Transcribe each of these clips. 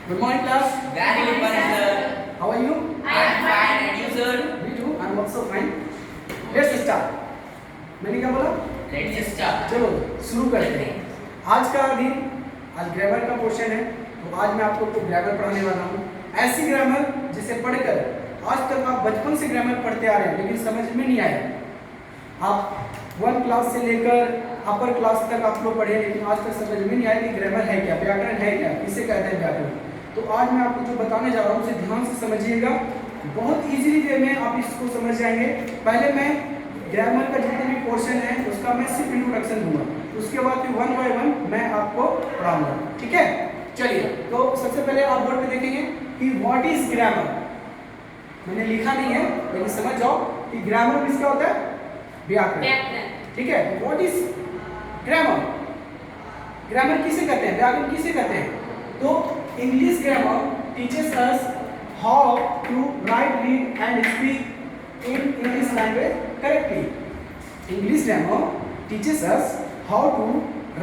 Good morning, class. Very good morning, sir. How are you? I am fine, and you, sir? Me too. I'm also fine. Let's start. मैंने क्या बोला? Let's start. चलो शुरू करते हैं। आज का दिन आज ग्रामर का पोर्शन है, तो आज मैं आपको ग्रामर पढ़ाने वाला हूँ। ऐसी ग्रामर जिसे पढ़कर आज तक आप बचपन से ग्रामर पढ़ते आ रहे हैं लेकिन समझ में नहीं आया। आप 1 क्लास से लेकर अपर क्लास तक आप लोग पढ़े लेकिन आज तक समझ में नहीं आया कि ग्रामर है क्या, व्याकरण है क्या, किसे कहते हैं व्याकरण। तो आज मैं आपको जो बताने जा रहा हूँ उसे ध्यान से समझिएगा। बहुत इजीली वे में आप इसको समझ जाएंगे। पहले मैं ग्रामर का जितने भी पोर्शन है उसका मैं सिर्फ इंट्रोडक्शन दूंगा, उसके बाद फिर 1 बाय 1 मैं आपको पढ़ाऊंगा। ठीक है, चलिए। तो सबसे पहले आप बोर्ड पे देखेंगे कि व्हाट इज ग्रामर। मैंने लिखा नहीं है लेकिन समझ जाओ कि ग्रामर किसका होता है? व्याकरण। ठीक है, व्हाट इज ग्रामर। ग्रामर किसे कहते हैं, व्याकरण किसे कहते हैं? तो English grammar teaches us how to write, read and speak in English language correctly. English grammar teaches us how to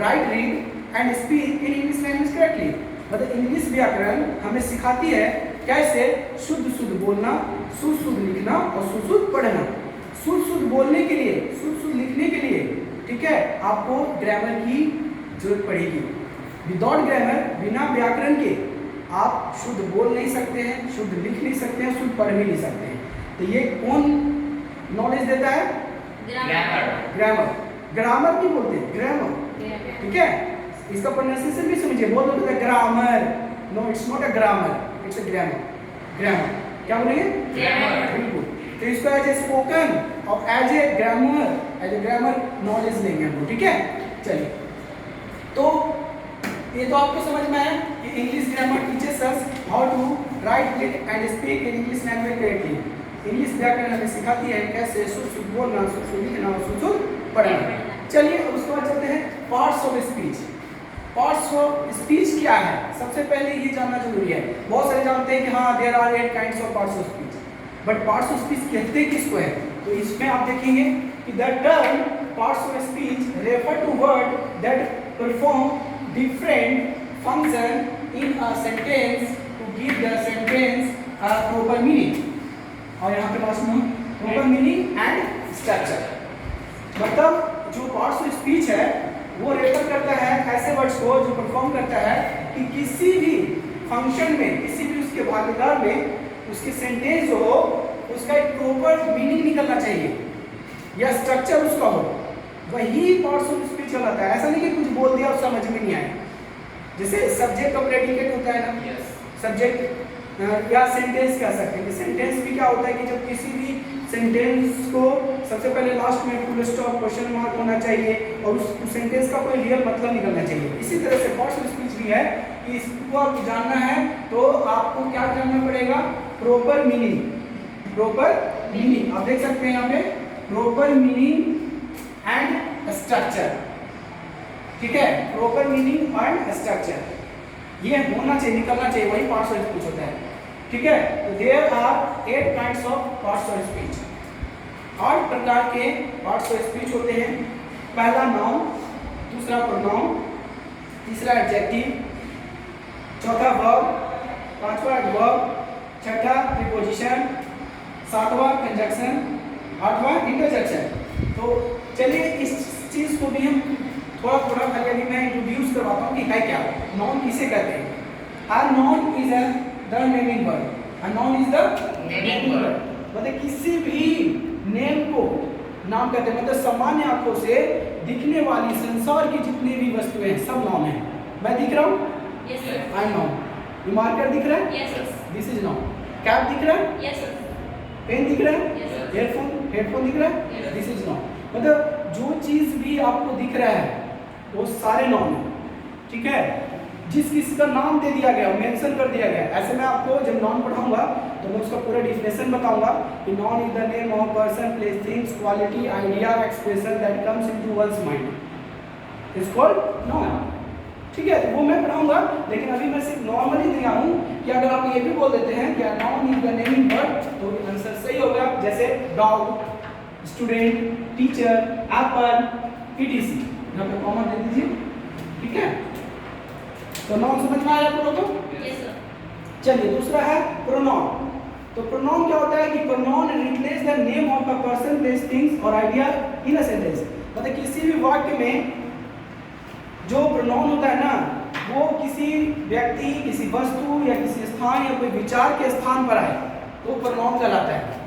write, read and speak in English language correctly. मतलब English व्याकरण हमें सिखाती है कैसे शुद्ध शुद्ध बोलना, शुद्ध शुद्ध लिखना और शुद्ध शुद्ध पढ़ना। शुद्ध शुद्ध बोलने के लिए, शुद्ध शुद्ध लिखने के लिए, ठीक है, आपको ग्रामर की जरूरत पड़ेगी। विदाउट ग्रामर, बिना व्याकरण के आप शुद्ध बोल नहीं सकते हैं, शुद्ध लिख नहीं सकते हैं, शुद्ध पढ़ भी नहीं सकते हैं। तो ये कौन नॉलेज देता है? ग्रामर। ग्रामर। ग्रामर नहीं बोलते, ग्रामर। ठीक है, इसका प्रोनाउंसिएशन भी समझिए। बहुत लोग कहते हैं grammar. No, it's not a grammar, it's a grammar. Grammar क्या बोलेंगे? ग्रामर। बिल्कुल। तो इसको एज ए स्पोकन और एज ए ग्रामर नॉलेज लेंगे हम लोग। ठीक है, चलिए। तो ये तो आपको समझ में आया कि English grammar teaches us how to write, read and speak in English language correctly. English व्याकरण हमें सिखाती है कैसे शुद्ध शुद्ध बोलना, शुद्ध शुद्ध लिखना और शुद्ध शुद्ध पढ़ना। चलिए अब उसके बाद चलते हैं parts of speech. Parts of speech क्या है, सबसे पहले ये जानना जरूरी है। बहुत सारे जानते हैं कि हाँ there are 8 kinds of parts of speech, but parts of speech कहते किसको है? तो इसमें आप देखेंगे कि the term parts of speech refer to word that perform different function in a sentence to give the sentence a proper meaning। और यहाँ पे लास्ट में proper meaning and structure। मतलब जो parts of speech है वो रेफर करता है ऐसे वर्ड्स को जो परफॉर्म करता है कि किसी भी फंक्शन में, किसी भी उसके भागीदार में उसके सेंटेंस जो हो उसका एक प्रॉपर मीनिंग निकलना चाहिए या स्ट्रक्चर उसका हो, वही पार्ट्स ऑफ स्पीच कहलाता है। ऐसा नहीं कि कुछ बोल दिया और समझ में नहीं आया। जैसे सब्जेक्ट का प्रेडिकेट होता है ना, सब्जेक्ट या सेंटेंस कह सकते हैं। सेंटेंस भी क्या होता है कि जब किसी भी सेंटेंस को सबसे पहले लास्ट में फुल स्टॉप, क्वेश्चन मार्क होना चाहिए और उस सेंटेंस का कोई रियल मतलब निकलना चाहिए। इसी तरह से पार्ट्स ऑफ स्पीच भी है कि इसको आपको जानना है तो आपको क्या जानना पड़ेगा? Proper meaning. प्रॉपर मीनिंग आप देख सकते हैं यहाँ पे, प्रॉपर मीनिंग एंड स्ट्रक्चर। ठीक है, प्रॉपर मीनिंग एंड स्ट्रक्चर ये होना चाहिए, निकलना चाहिए, वही पार्ट्स ऑफ स्पीच होता है। ठीक है, तो there are 8 kinds of parts of speech. 8 प्रकार के पार्ट्स ऑफ स्पीच होते हैं। पहला नाउन, दूसरा प्रोनाउन, तीसरा एडजेक्टिव, चौथा वर्ब, पांचवा एडवर्ब, छठा प्रीपोजिशन, सातवां कंजंक्शन, आठवां इंटरजेक्शन। तो चलिए इस चीज को भी हम थोड़ा थोड़ा खाली अभी मैं इंट्रोड्यूस करवाता हूँ कि है क्या, नाउन किसे कहते हैं। A noun is the naming word. A noun is the naming word. मतलब किसी भी नेम को नाम कहते हैं। मतलब सामान्य आंखों से दिखने वाली संसार की जितनी भी वस्तुएं हैं सब नाउन है। मैं दिख रहा हूँ, Yes, sir. I am noun. ये मार्कर दिख रहा है, Yes, sir. This is noun. Cap दिख रहा है, Yes, sir. पेन दिख रहा है, Yes, sir. हेडफोन दिख रहा है, Yes. This is noun. मतलब जो चीज भी आपको दिख रहा है वो सारे नाउन है। ठीक है, जिस किसी का नाम दे दिया गया, मेंशन कर दिया गया। ऐसे मैं आपको जब नाउन पढ़ाऊंगा तो मैं उसका पूरा डिफिनेशन बताऊंगा कि noun is the name of person, place, things, quality, idea, expression that comes into once mind is called noun. ठीक है, वो मैं पढ़ाऊंगा, लेकिन अभी मैं सिर्फ नॉर्मली दिया हूँ कि अगर आप ये भी बोल देते हैं कि noun is the naming word तो आंसर सही होगा। जैसे dog, student, teacher, Apple, etc। यहाँ पे कॉमन दे दीजिए। ठीक है, तो नाउन समझ में आया आप लोगों को? Yes, sir. चलिए दूसरा है प्रोनाउन। तो प्रोनाउन क्या होता है कि pronoun replace the name of a person, place, things और आइडिया इन अ सेंटेंस। मतलब किसी भी वाक्य में जो प्रोनाउन होता है ना, वो किसी व्यक्ति, किसी वस्तु या किसी स्थान या कोई विचार के स्थान पर आए तो प्रोनाउन कहलाता है।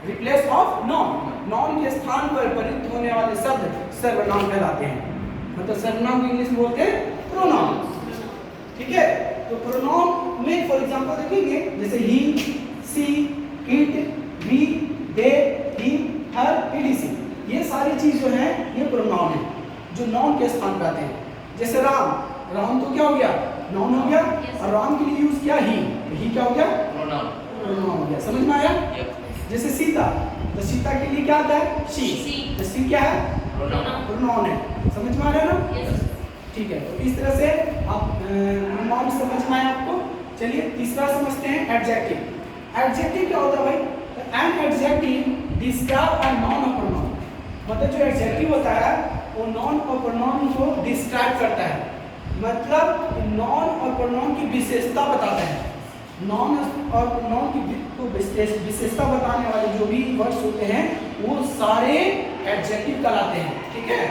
रिप्लेस ऑफ नाउन, नाउन के स्थान पर प्रयुक्त होने वाले शब्द सर्वनाम कहलाते हैं। मतलब सर्वनाम को इंग्लिश में बोलते हैं प्रोनाउन। ठीक है, तो प्रोनाउन में फॉर एग्जांपल देखेंगे जैसे he, she, it, we, they, he, her, etc। ये सारी चीज जो है ये प्रोनाउन है जो नाउन के स्थान पर आते हैं। जैसे राम, राम तो क्या हो गया, नाउन हो गया, और राम के लिए यूज किया ही क्या हो गया, प्रोनाउन हो गया। समझ में आया? जैसे सीता, तो सीता के लिए क्या आता है, शी, तो शी क्या है, प्रोनाउन है। समझ में आ रहा है ना? ठीक है, तो इस तरह से आप प्रोनाउन समझ में आया आपको। चलिए तीसरा समझते हैं एडजेक्टिव। एडजेक्टिव क्या होता है भाई? An adjective describe a noun और प्रोनाउन। मतलब जो एडजेक्टिव होता है वो नाउन और प्रोनाउन को डिस्क्राइब करता है, मतलब नाउन और प्रोनाउन की विशेषता बताता है। नाउन और प्रोनाउन की विशेषता बताने वाले जो भी वर्ड्स होते हैं वो सारे एडजेक्टिव कहलाते हैं। ठीक है,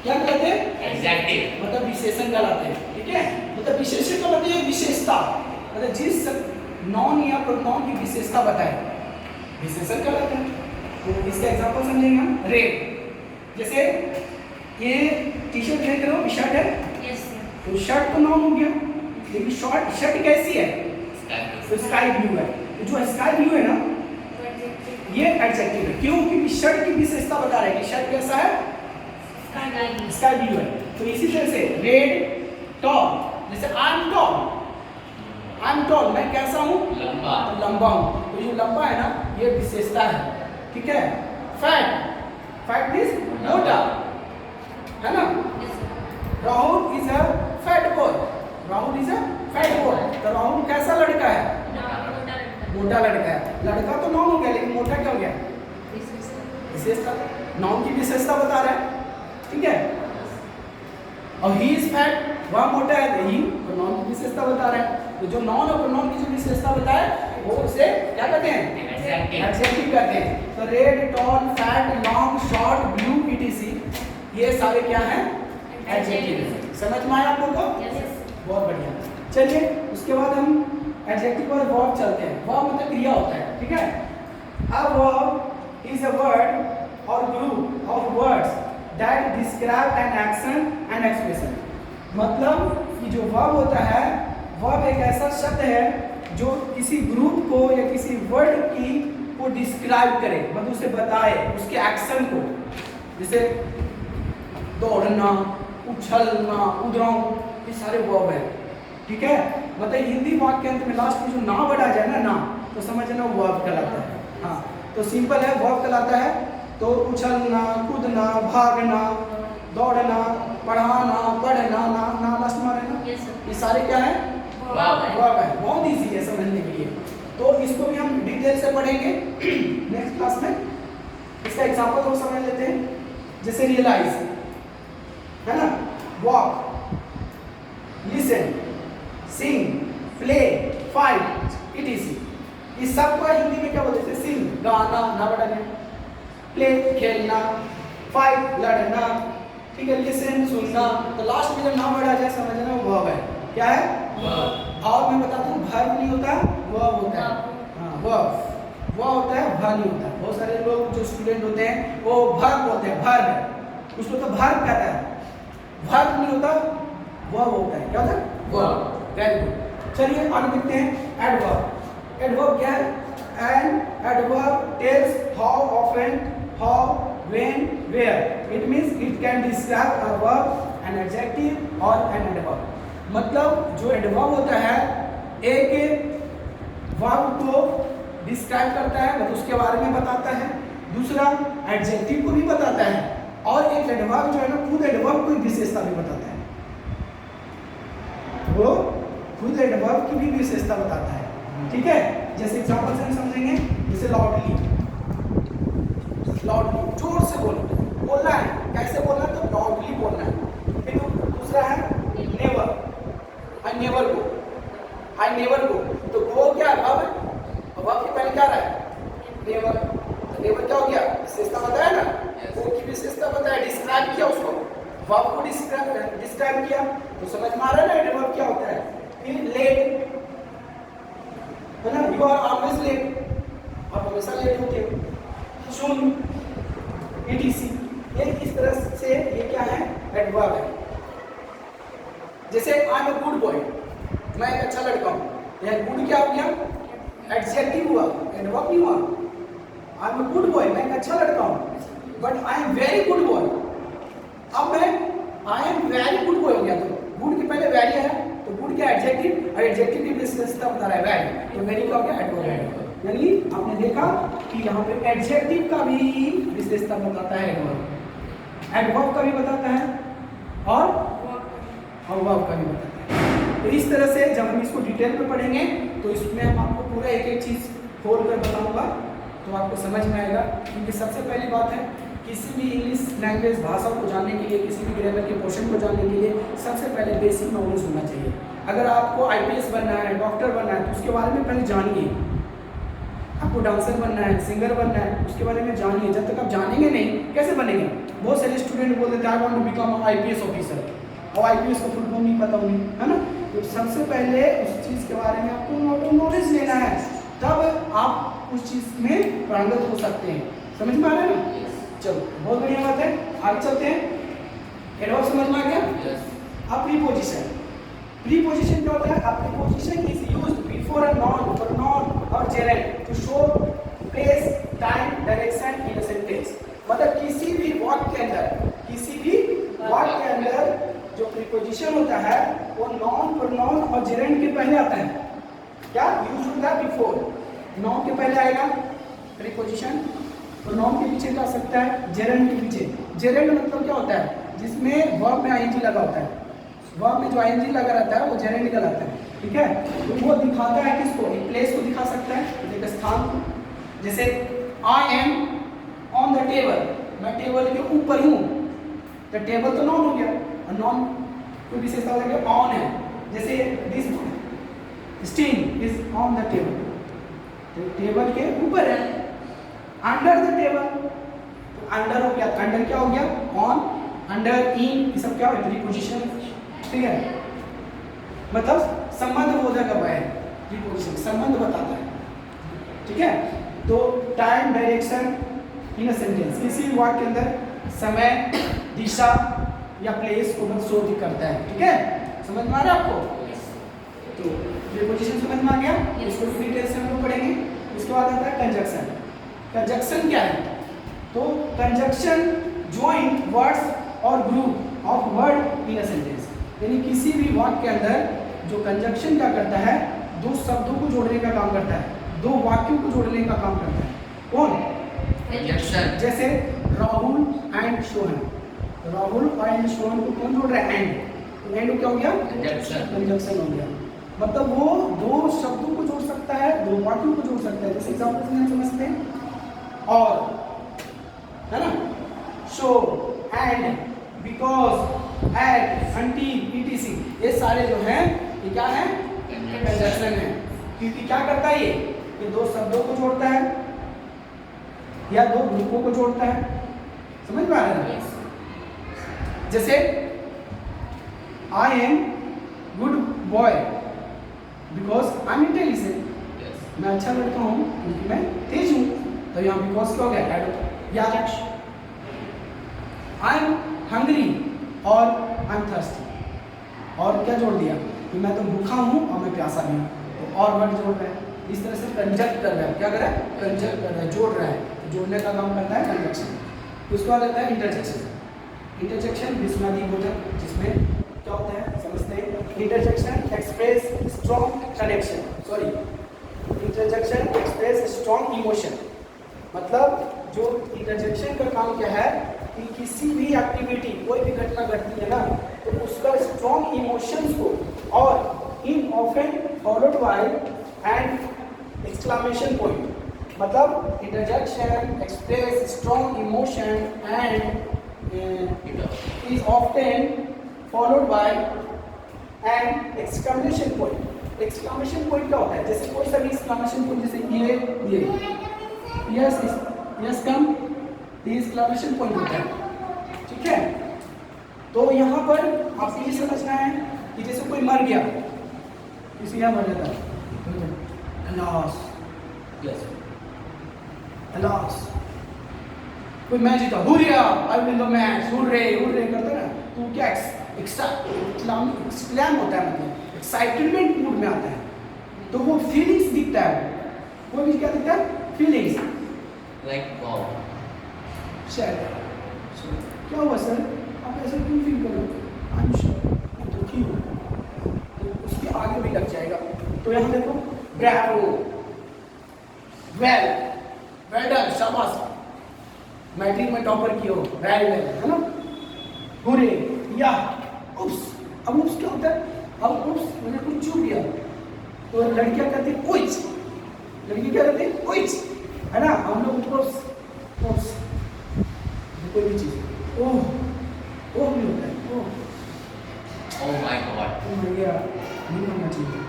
क्या कहते हैं, एडजेक्टिव, मतलब विशेषण कहलाते हैं। ठीक है, मतलब विशेषण का मतलब है विशेषता, मतलब जिस नाउन या प्रोनाउन की विशेषता बताए विशेषण कहलाते हैं। तो इसका एग्जांपल समझेंगे हम। रेड, जैसे ये टी शर्ट देख रहे हो, शर्ट है, तो शर्ट तो नाउन हो गया, लेकिन शर्ट कैसी है, तो स्काई ब्लू है। तो जो स्काई ब्लू है ना ये एडजेक्टिव है। क्यों? क्योंकि शर्ट की विशेषता बता रहा है कि शर्ट कैसा है, स्काई ब्लू है। तो इसी तरह से रेड, टॉल, जैसे आई एम टॉल, मैं कैसा हूँ, लंबा हूँ। तो ये लंबा है ना, ये विशेषता है। ठीक है, फैट मींस मोटा, है ना। Rahul is a fat boy, तो राहुल कैसा लड़का है, मोटा लड़का है। लड़का तो नाउन हो गया, लेकिन मोटा क्या हो गया, विशेषता, नाउन की विशेषता बता रहा है। ठीक है, और ही इज फैट, वह मोटा है, ही तो नाउन की विशेषता बता रहा है। तो जो नाउन और प्रोनाउन की जो विशेषता बताए वो उसे क्या कहते हैं, एडजेक्टिव कहते हैं। तो red, tall, fat, long, short, blue, etc ये सारे क्या हैं, एडजेक्टिव। समझ में आया आप लोगों को? बहुत बढ़िया। चलिए उसके बाद हम एडजेक्टिव और वर्ब चलते हैं। वर्ब मतलब क्रिया होता है। ठीक है, अब वर्ब इज अ वर्ड और group of words that describe an action and expression. मतलब कि जो वर्ब होता है, वर्ब एक ऐसा शब्द है जो किसी ग्रुप को या किसी वर्ड की को डिस्क्राइब करे, मतलब उसे बताए उसके एक्शन को। जैसे दौड़ना, उछलना, उदराऊ, ये सारे वर्ब हैं। ठीक है, मतलब हिंदी वाक्य अंत में लास्ट में जो ना वर्ड आ जाए ना, तो समझना वर्ब कहलाता है। हाँ, तो सिंपल है, वर्ब कहलाता है। तो उछलना, कूदना, भागना, दौड़ना, पढ़ाना, पढ़ना, ना लास्ट में रहना, ये सारे क्या है, वर्ब है। बहुत इजी है समझने के लिए। तो इसको भी हम डिटेल से पढ़ेंगे नेक्स्ट क्लास में। इसका एग्जांपल हम समझ लेते हैं। जैसे रियलाइज है ना, वॉक, लिसन, सिंग, प्ले, फाइट, etc इस सब को हिंदी में क्या बोलते हैं? सिंग गाना, ना बढ़ाना, प्ले खेलना, फाइट लड़ना, ठीक है, लिसन सुनना। तो लास्ट में जब ना बढ़ा जाए समझना वो वर्ब है। क्या है, वर्ब। और मैं बताता हूँ वर्ब नहीं होता, वर्ब होता है। हाँ, वर्ब होता है, वर्ब नहीं होता। बहुत सारे लोग जो स्टूडेंट होते हैं वो वर्ब बोलते हैं, वर्ब, उसको तो वर्ब कहता है, वर्ब नहीं होता, वर्ब होता है। क्या होता है, वर्ब। Very good. चलिए आगे देखते हैं एडवर्ब। एडवर्ब क्या है? An adverb tales how often, how, when, where. It means it can describe a verb, an adjective or an adverb. मतलब जो एडवर्ब होता है एक वर्ब को डिस्क्राइब करता है, मतलब उसके बारे में बताता है। दूसरा एडजेक्टिव को भी बताता है, और एक एडवर्ब जो है ना खुद एडवर्ब की विशेषता भी बताता है। वो खुद एडवर्ब की भी विशेषता बताता है। ठीक है, जैसे एग्जांपल से हम समझेंगे। जैसे लाउडली, जोर से बोलना है। कैसे बोलना है? तो लाउडली बोलना है। फिर दूसरा है नेवर, नेवर को आई नेवर गो, तो गो क्या है, वर्ब है, और वर्ब के पहले क्या रहा है, नेवर। तो नेवर क्या हो गया, विशेषता बताया ना, गो की विशेषता बताया, डिस्क्राइब किया उसको, वर्ब को डिस्क्राइब किया, तो समझ में आ रहा है ना एडवर्ब क्या होता है। फिर लेट है ना, यू आर ऑलवेज लेट, आप हमेशा लेट होते हो। सून, etc, ये इस तरह से ये क्या है, एडवर्ब है। जैसे I am a good boy, मैं एक अच्छा लड़का हूँ, यह गुड क्या हो गया, एडजेक्टिव हुआ, एडवर्ब नहीं हुआ। I am a good boy, मैं एक अच्छा लड़का हूँ, but I am very good boy. अब मैं I am very good boy हो गया, तो गुड के पहले वेरी है, तो गुड क्या एडजेक्टिव, और एडजेक्टिव की विशेषता बता रहा है वेरी, तो वेरी क्या हो गया, एडवर्ब है। यानी आपने देखा कि यहाँ पे एडजेक्टिव का भी विशेषता बताता है एडवर्ब, एडवर्ब का भी बताता है और वर्ब का भी बताता है। तो इस तरह से जब हम इसको डिटेल में पढ़ेंगे तो इसमें हम आपको पूरा एक एक चीज़ खोल कर बताऊंगा, तो आपको समझ में आएगा। क्योंकि सबसे पहली बात है, किसी भी इंग्लिश लैंग्वेज भाषा को जानने के लिए, किसी भी ग्रामर के पोर्शन को जानने के लिए सबसे पहले बेसिक नॉलेज होना चाहिए। अगर आपको IPS बनना है, डॉक्टर बनना है, तो उसके बारे में पहले जानिए। आपको डांसर बनना है, सिंगर बनना है, उसके बारे में जानिए। जब तक आप जानेंगे नहीं, कैसे बनेंगे। बहुत सारे स्टूडेंट बोल देते हैं I want to become IPS officer, और IPS का फुल फॉर्म नहीं पता उन्हें, है ना। तो सबसे पहले उस चीज़ के बारे में आपको नॉलेज लेना है, तब आप उस चीज़ में पारंगत हो सकते हैं। समझ में आ रहा है ना। चलो बहुत बढ़िया बात है, आगे चलते हैं। एडवर्ब समझ में आ गया। अब प्रीपोजिशन, प्रीपोजिशन क्या होता है, अब preposition is used before a noun, pronoun और gerund to show place, time, direction in a sentence. मतलब किसी भी वाक्य के अंदर, किसी भी वाक्य के अंदर जो प्रीपोजिशन होता है वो नाउन, pronoun और gerund के पहले आता है। क्या यूज होता है, बिफोर। नाउन के पहले आएगा प्रीपोजिशन, pronoun के पीछे क्या सकता है, gerund के पीछे। gerund मतलब क्या होता है, जिसमें वर्ब में ing लगा होता है। वर्ब में जो ing लगा रहता है वो gerund कहलाता है, ठीक है। तो वो दिखाता है किसको, एक प्लेस को दिखा सकता है, एक स्थान को। जैसे I am on the table, मैं टेबल के ऊपर हूँ, तो टेबल तो नॉन हो गया, और नॉन कोई विशेषता हो गया, ऑन है। जैसे this stone is on the table, तो टेबल के ऊपर है। अंडर द टेबल, तो अंडर हो गया, अंडर क्या हो गया, ऑन, अंडर, इन, ये सब क्या है, प्रीपोजिशन, ठीक है। मतलब संबंध बोधक है, प्रीपोजिशन संबंध बताता है, ठीक है। तो time, direction in a sentence, किसी भी वाक्य के अंदर समय, दिशा या प्लेस को शो करता है, ठीक है। समझ में आ रहा है आपको। तो प्रीपोजिशन समझ में आ गया, इसको डिटेल से हम लोग पढ़ेंगे। उसके बाद आता है कंजक्शन। कंजक्शन क्या है, तो कंजक्शन जॉइन वर्ड्स और group of word in a sentence, यानी किसी भी वाक्य के अंदर जो कंजक्शन क्या करता है, दो शब्दों को जोड़ने का काम करता है, दो वाक्यों को जोड़ने का काम करता है। कौन, कंजक्शन। जैसे राहुल एंड सोहन, राहुल एंड सोहन को कौन जोड़ रहा है, एंड, तो एंड क्या हो गया, कंजक्शन, कंजक्शन हो गया। मतलब वो दो शब्दों को जोड़ सकता है, दो वाक्यों को जोड़ सकता है। जैसे एग्जाम्पल से हम समझते हैं, और, है ना, so, and, because, at, until, etc, ये सारे जो हैं ये क्या है, कंजक्शन है। क्योंकि क्या करता है ये दो शब्दों को जोड़ता है या दो ग्रुपों को जोड़ता है। समझ में आ रहा है। जैसे I am good boy because I am intelligent, मैं अच्छा लड़का हूँ क्योंकि मैं तेज हूँ, तो यहाँ बिकॉज क्या हो गया, ऐड। या आई एम हंग्री और आई एम थर्स्टी, और क्या जोड़ दिया कि मैं तो भूखा हूँ और मैं प्यासा भी हूँ, तो और वर्ड जोड़ रहा है। इस तरह से कंजक्ट कर रहा है, क्या कर रहा है, कंजक्ट कर रहा है, जोड़ रहा है, जोड़ने का काम करता है कंजक्शन। उसके बाद आता है इंटरजेक्शन। इंटरजेक्शन विस्मयादि बोधक, जिसमें क्या होता है समझते हैं। Interjection express strong connection, sorry, interjection express strong emotion. मतलब जो इंटरजेक्शन का काम क्या है कि किसी भी एक्टिविटी, कोई भी घटना घटती है ना, तो उसका स्ट्रॉन्ग इमोशंस को, और in often followed by and exclamation point. मतलब interjection express strong emotion and is often followed by and exclamation point. Exclamation point क्या होता है? जैसे कोई सा भी एक्सक्लेमेशन पॉइंट, जैसे ये यस कम, ये एक्सक्लेमेशन पॉइंट होता है, ठीक है। तो यहाँ पर आपको ये समझना है कि जैसे कोई मर गया, किसी यहाँ मर जाता है, अलास Yes. अलास, कोई मैच जीता, hurrah I win the match, hurray hurray करता है ना, तो क्या एक्सक्लेम होता है, मतलब एक्साइटमेंट मूड में आता है, तो वो फीलिंग्स दिखता है, वो भी क्या दिखता है? फीलिंग्स। Like wow. शायद क्या हुआ सर, आप ऐसा क्यों फील कर रहे हो? आई एम श्योर, मैं दुखी हूँ, तो उसके आगे भी लग जाएगा। तो यहाँ देखो, ब्रावो, वेल वेल डन, शाबाश, मैट्रिक में टॉपर की हो, वेल वेल, है ना, हुर्रे, या उप्स। अब उप्स क्या होता है? अब उप्स मैंने कुछ चूक दिया, तो लड़कियां कहती हैं उइच, लड़की क्या कहती है? उइच, है ना। हम लोग उप्स उप्स, कोई भी चीज, ओह ओह भी होता है, ओह Oh my God. ओह मर गया, नहीं होना चाहिए,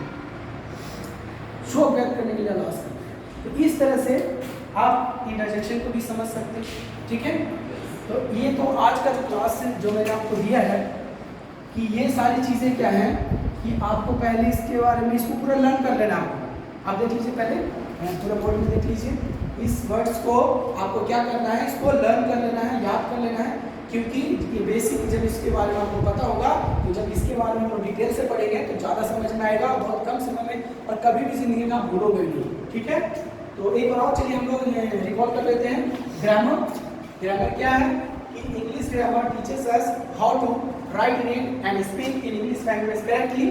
शो व्यक्त करने के लिए लॉस करते हैं। तो इस तरह से आप इंटरजेक्शन को भी समझ सकते हैं, ठीक है। तो ये तो आज का जो क्लास है जो मैंने आपको दिया है, कि ये सारी चीज़ें क्या हैं कि आपको पहले इसके बारे में, इसको पूरा लर्न कर लेना है आपको। आप देख लीजिए, पहले पूरा बोर्ड में देख लीजिए, इस वर्ड्स को आपको क्या करना है, इसको लर्न कर लेना है, याद कर लेना है, क्योंकि ये बेसिक जब इसके बारे में आपको पता होगा, तो जब इसके बारे में हम डिटेल से पढ़ेंगे तो ज़्यादा समझ में आएगा, बहुत कम समय में, और कभी भी जिंदगी में आप भूलोगे नहीं, ठीक है। तो एक बार और चलिए हम लोग रिकॉर्ड कर लेते हैं। ग्रामर, ग्रामर क्या है कि English grammar teachers us how to write, read and speak in English language correctly.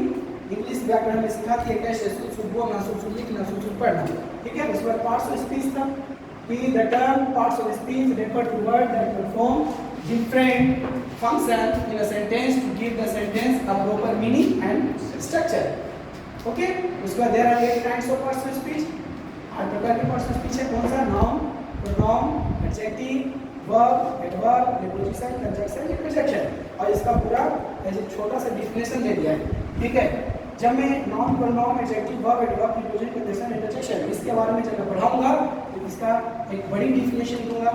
English व्याकरण में सिखाती है कैसे शुद्ध बोलना, शुद्ध लिखना, शुद्ध पढ़ना, ठीक है। उसके बाद पार्ट्स ऑफ स्पीच था कि the term parts of speech refer to word that perform different function in a sentence to give the sentence a proper meaning and structure, okay. उसके बाद there are 8 kinds of parts of speech. 8 प्रकार के parts of speech है। कौन सा? Noun, pronoun, adjective, verb, adverb, preposition, conjunction, interjection. और इसका पूरा ऐसे छोटा सा डिफिनेशन दे दिया है, ठीक है। जब मैं noun, pronoun, adjective, verb, adverb, preposition, conjunction, interjection इसके बारे में जब मैं पढ़ाऊंगा तो इसका एक बड़ी डिफिनेशन दूंगा,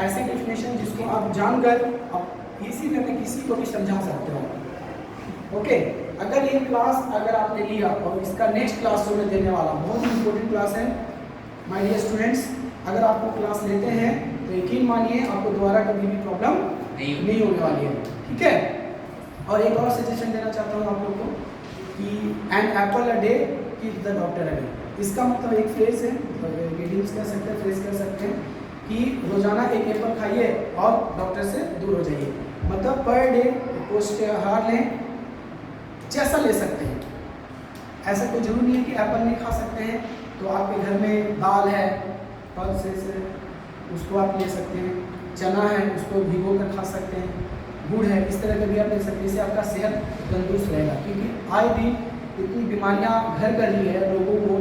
ऐसे डिफिनेशन जिसको आप जानकर आप इसी में किसी को भी समझा सकते हो, ओके। अगर ये क्लास अगर आपने लिया और इसका नेक्स्ट क्लास जो मैं देने वाला हूँ, बहुत ही इंपॉर्टेंट क्लास है माय डियर स्टूडेंट्स। अगर आपको क्लास लेते हैं तो यकीन मानिए आपको दोबारा कभी भी प्रॉब्लम नहीं होने वाली है, ठीक है। और एक और सजेशन देना चाहता हूँ आप लोग को कि an apple a day keeps the doctor away. इसका मतलब एक फ्रेज है, रीडिंग्स कर सकते हैं, फ्रेज कर सकते हैं कि रोजाना एक एप्पल खाइए और डॉक्टर से दूर हो जाइए। मतलब पर डे पौष्टिकाहार लें, जैसा ले सकते हैं, ऐसा कोई जरूरी नहीं है कि एप्पल नहीं खा सकते हैं। तो आपके घर में दाल है, फल से उसको आप ले सकते हैं, चना है उसको भिगो कर खा सकते हैं, गुड़ है, इस तरह के भी आप ले सकते हैं। इससे आपका सेहत तंदुरुस्त रहेगा, क्योंकि आए दिन इतनी बीमारियां घर कर रही है लोगों को,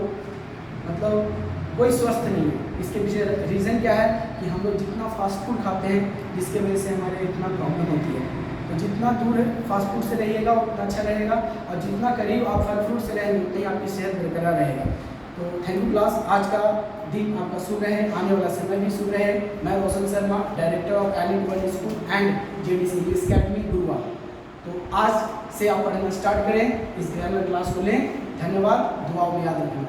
मतलब कोई स्वस्थ नहीं है। इसके पीछे रीज़न क्या है कि हम लोग जितना फास्ट फूड खाते हैं, जिसके वजह से हमारे इतना प्रॉब्लम होती है। तो जितना दूर फास्ट फूड से रहिएगा उतना अच्छा रहेगा, और जितना करीब आप फल फ्रूट से रहेंगे उतनी आपकी सेहत बरकरार रहेगा। तो थैंक यू क्लास, आज का दिन आपका शुभ रहे, आने वाला समय भी शुभ रहे। मैं Roshan Sharma, director of talent world school and JDC English academy Gurua. तो आज से आप पढ़ना स्टार्ट करें, इस ग्रामर क्लास को लें। धन्यवाद, दुआओं में याद रखना।